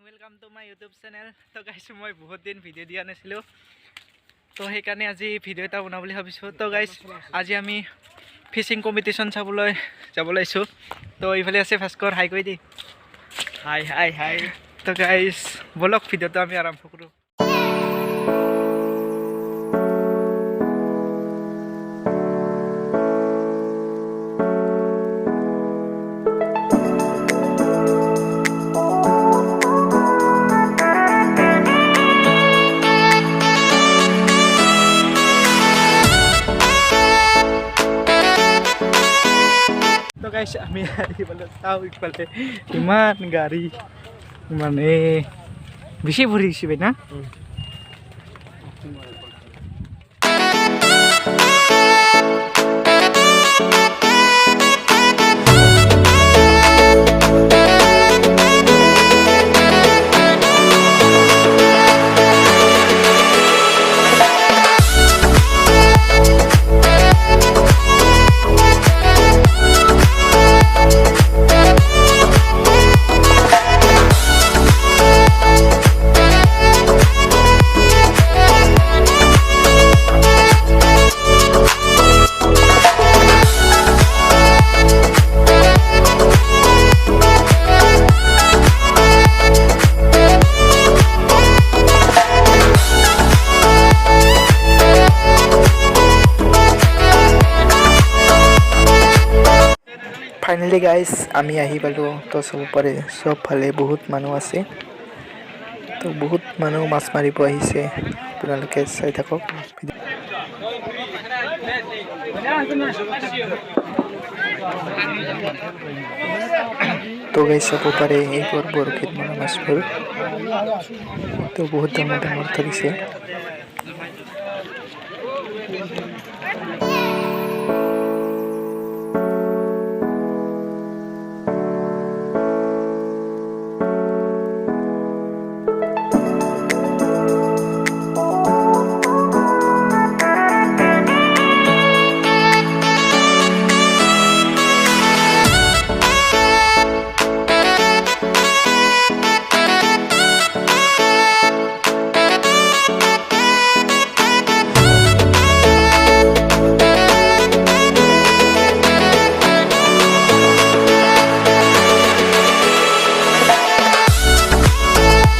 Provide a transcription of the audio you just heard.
Welcome to my YouTube channel. तो guys मैं बहुत दिन भिडिओ दिया नाছিলোঁ, तो সেইকাৰণে আজি ভিডিঅ' এটা বনাওঁ বুলি ভাবিছোঁ। তো গাইস আজি আমি ফিচিং কম্পিটিশ্যন চাবলৈ যাব লাইছোঁ। তো এইফালে আছে ভাস্কৰ, হাই কৰি দি। Hi hi hi. তো গাইস বলক ভিডিঅ'টো আমি আৰম্ভ কৰোঁ। तो guys আমি আহিবলৈ চাওঁ ইফালে ইমান গাড়ী মানে বেছি ভৰি গৈছে বে না। फाइनली गाइस आमी आही पालो। तो सब पारे सब फाले बहुत मानुह आछे, तो बहुत मानुह माछ मारिब आहिसे। आपनालोके चाइ थाকক। तो गाइस सब पारे एइबर बरफित मारा माछफोर तो बहुत डाঙर डाঙर धरिसे।